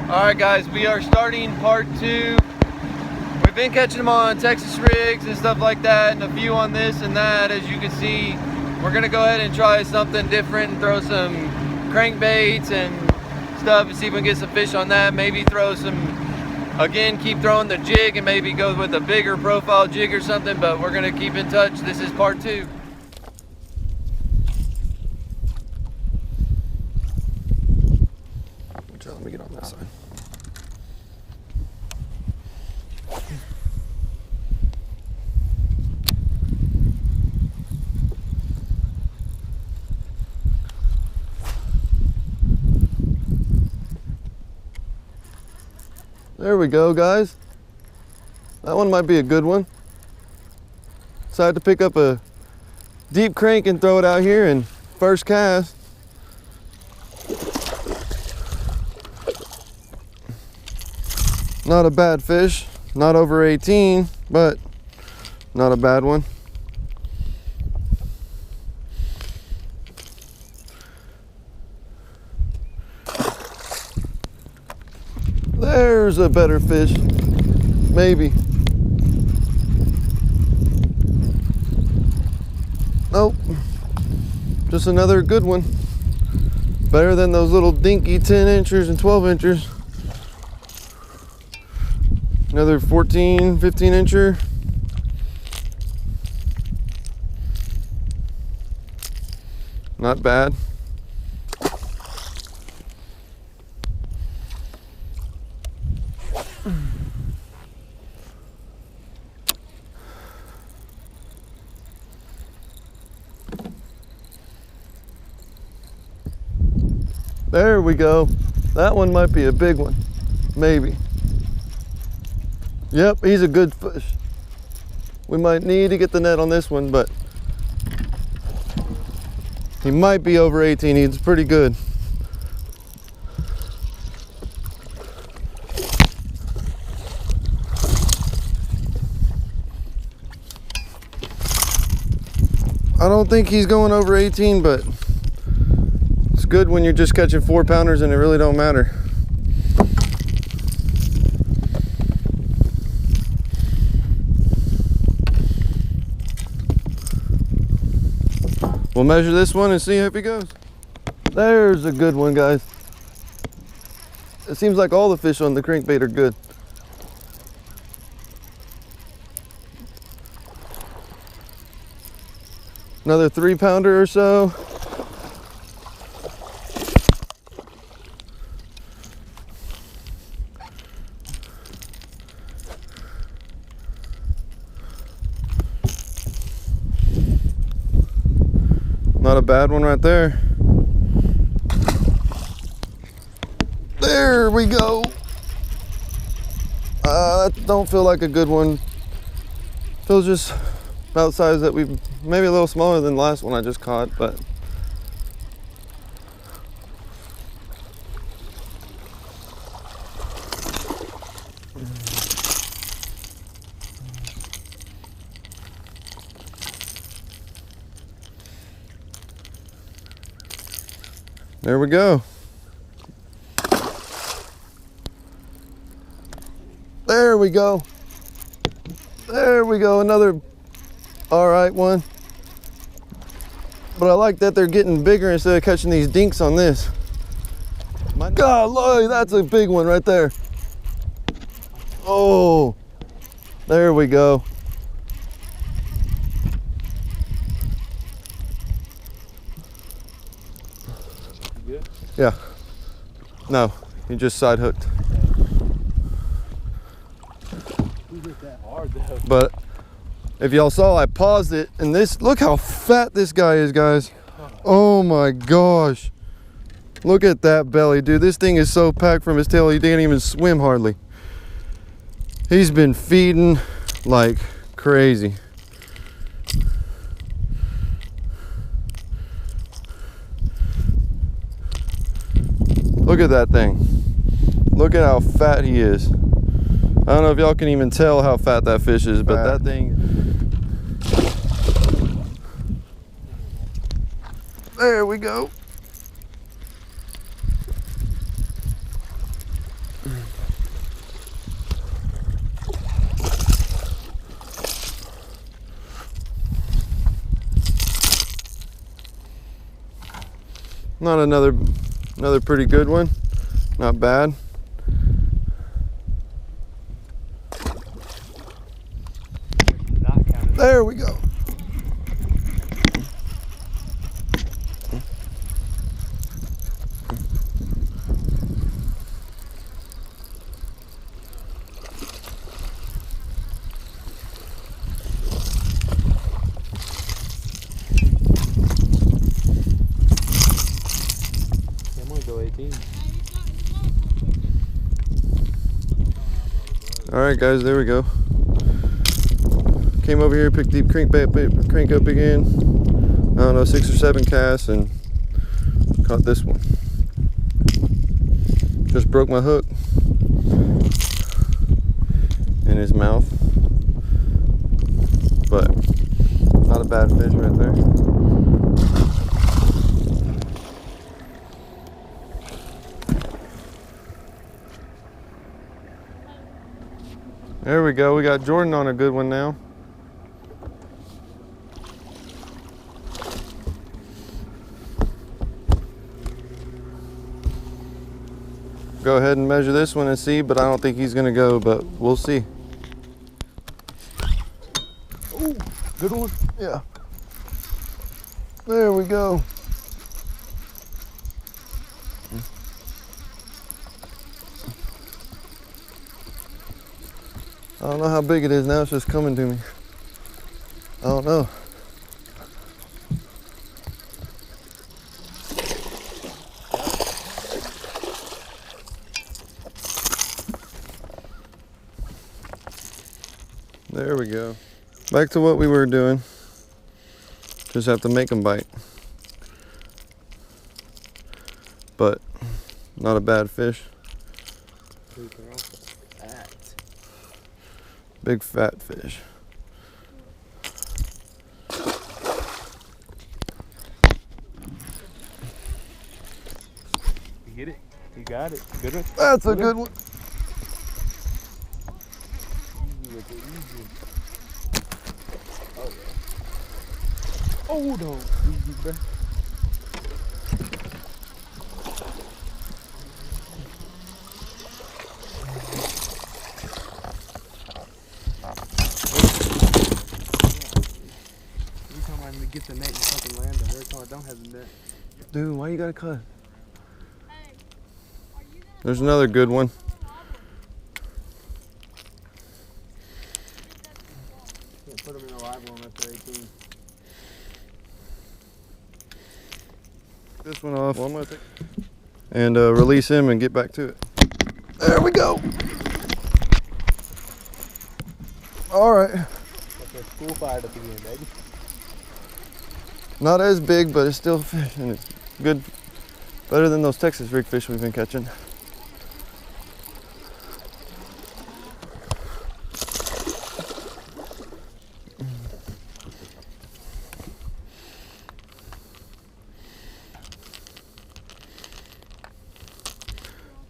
Alright guys, we are starting part 2. We've been catching them on Texas rigs and stuff like that, and a few on this and that. As you can see, we're gonna go ahead and try something different and throw some crankbaits and stuff and see if we can get some fish on that. Maybe throw some, again, keep throwing the jig and maybe go with a bigger profile jig or something, but we're gonna keep in touch. This is part 2. Let me get on that side. There we go, guys. That one might be a good one. Decided to pick up a deep crank and throw it out here, and first cast. Not a bad fish, not over 18, but not a bad one. There's a better fish, maybe. Nope, just another good one. Better than those little dinky 10 inchers and 12 inchers. Another 14, 15 incher. Not bad. There we go. That one might be a big one, maybe. Yep, he's a good fish. We might need to get the net on this one, but he might be over 18. He's pretty good. I don't think he's going over 18, but it's good when you're just catching 4-pounders and it really don't matter. We'll measure this one and see how he goes. There's a good one, guys. It seems like all the fish on the crankbait are good. Another 3-pounder or so. Not a bad one right there. There we go. That don't feel like a good one. Feels just about the size that we, maybe a little smaller than the last one I just caught, but there we go. There we go. There we go. Another all right one. But I like that they're getting bigger instead of catching these dinks on this. Golly, that's a big one right there. Oh, there we go. Good? Yeah. No, he just side hooked. We hit that hard though. But if y'all saw, I paused it, and this, look how fat this guy is, guys. Oh my gosh. Look at that belly, dude. This thing is so packed from his tail, he didn't even swim hardly. He's been feeding like crazy. Look at that thing. Look at how fat he is. I don't know if y'all can even tell how fat that fish is, but that thing. There we go. Not another pretty good one. Not bad. Not counted. There we go. I'm gonna go 18. All right, guys, there we go. Came over here, picked deep crank up again. I don't know, 6 or 7 casts, and caught this one. Just broke my hook in his mouth, but not a bad fish right there. There we go. We got Jordan on a good one now. Go ahead and measure this one and see, but I don't think he's gonna go, but we'll see. Ooh, good one. Yeah. There we go. I don't know how big it is now, it's just coming to me. I don't know. There we go. Back to what we were doing. Just have to make them bite. But not a bad fish. Big fat fish. You get it? You got it. Good one. That's a good one. Easy with it, easy. Oh yeah. Oh no. Easy, bro. Every time I get the net, you fucking land it. Every time I don't have the net. Dude, why you gotta cut? There's another good one. Can't put them in a live one after 18. This one off. And release him and get back to it. There we go. All right. That's a school fired up again, baby. Not as big, but it's still fish, and it's good. Better than those Texas rig fish we've been catching.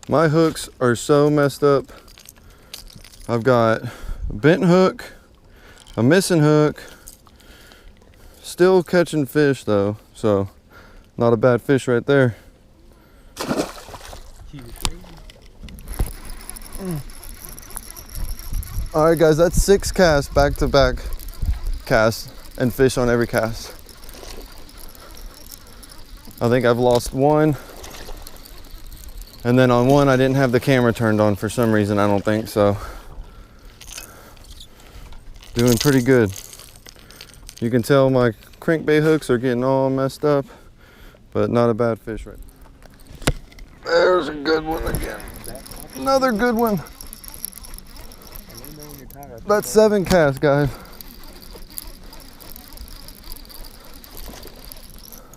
My hooks are so messed up. I've got a bent hook, a missing hook, still catching fish though, so not a bad fish right there. All right, guys, that's 6 casts, back-to-back casts, and fish on every cast. I think I've lost one. And then on one, I didn't have the camera turned on for some reason, I don't think, so. Doing pretty good. You can tell my crankbait hooks are getting all messed up, but not a bad fish right there. There's a good one again. Another good one. That's 7 casts, guys.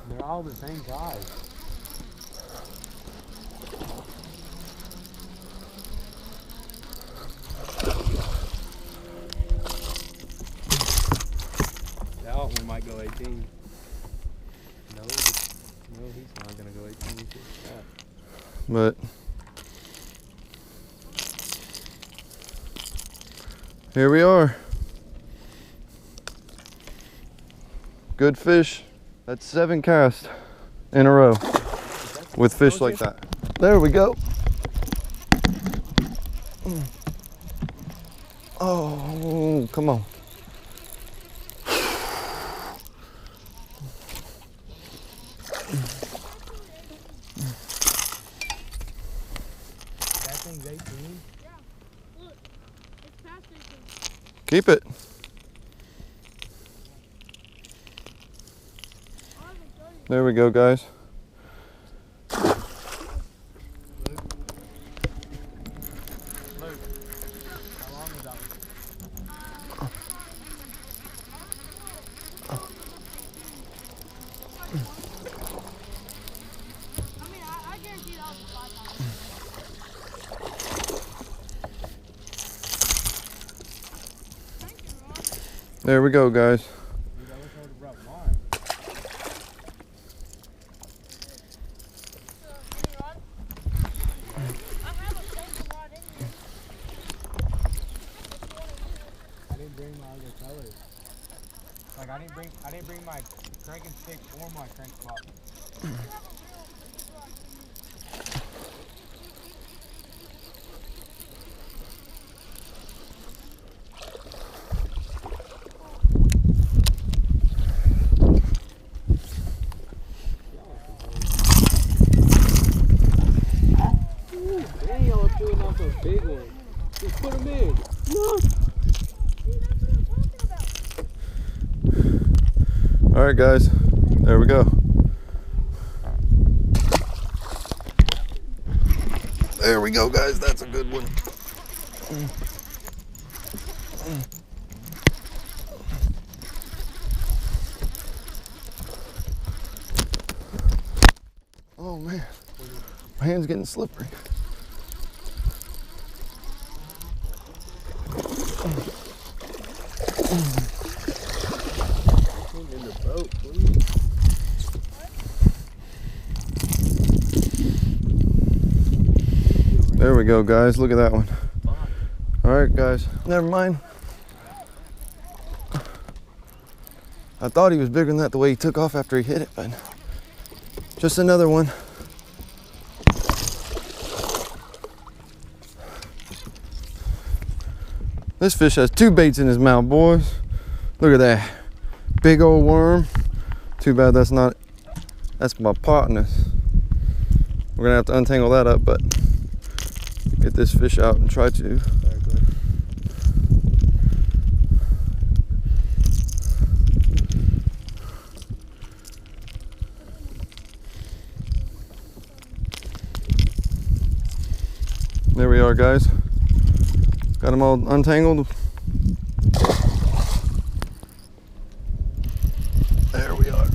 They're all the same size. That one might go 18. No, he's not gonna go 18. But Here we are. Good fish. That's 7 casts in a row with fish like that. There we go. Oh, come on. That thing's 18. Yeah. Look, it's past 18. Keep it. There we go, guys. How long was that one? I mean, I guarantee that was 5 pounds. Thank you, Ron. There we go, guys. Dude, I wish I would've brought mine. Any rod? I have a second rod in here. I didn't bring my other colors. Like I didn't bring my cranking stick or my crank pop. Dang, y'all are pulling off a big one. Just put them in. Look. See, that's what I'm talking about. All right, guys. There we go. There we go, guys. That's a good one. Oh, man. My hand's getting slippery. In the boat, please. There we go, guys. Look at that one. All right, guys. Never mind. I thought he was bigger than that the way he took off after he hit it, but just another one. This fish has 2 baits in his mouth, boys. Look at that. Big old worm. Too bad that's not, that's my partner's. We're gonna have to untangle that up, but get this fish out and try to. There we are, guys. Got them all untangled. There we are.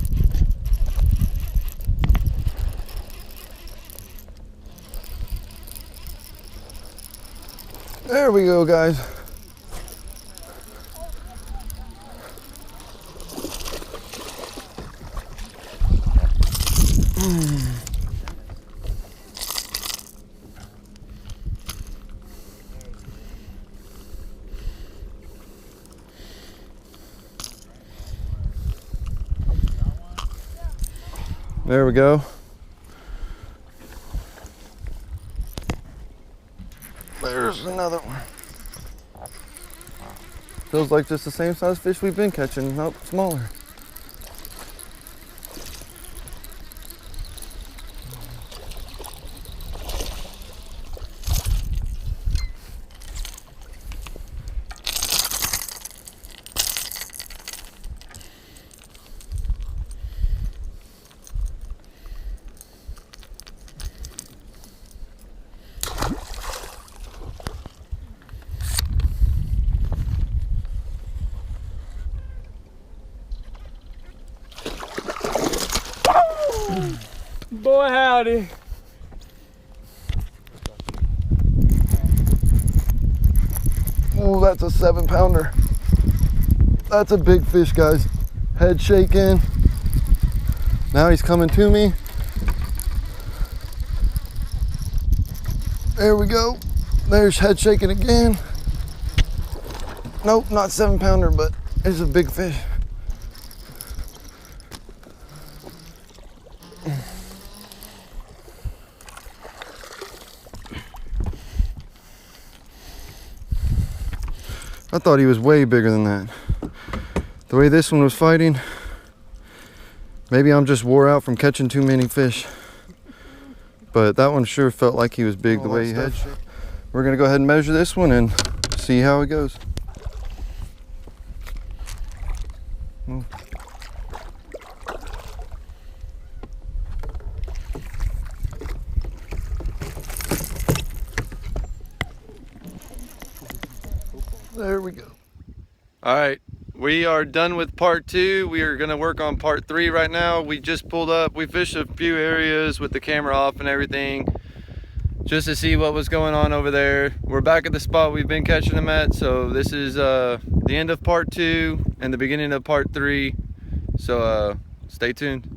There we go, guys. There we go. There's another one. Feels like just the same size fish we've been catching, nope, smaller. Boy, howdy. Oh, that's a 7-pounder. That's a big fish, guys. Head shaking. Now he's coming to me. There we go. There's head shaking again. Nope, not 7-pounder, but it's a big fish. I thought he was way bigger than that. The way this one was fighting, maybe I'm just wore out from catching too many fish. But that one sure felt like he was big the way he had. We're gonna go ahead and measure this one and see how it goes. There we go. All right, we are done with part 2. We are gonna work on part 3 right now. We just pulled up, we fished a few areas with the camera off and everything, just to see what was going on over there. We're back at the spot we've been catching them at, so this is the end of part 2 and the beginning of part 3. So stay tuned.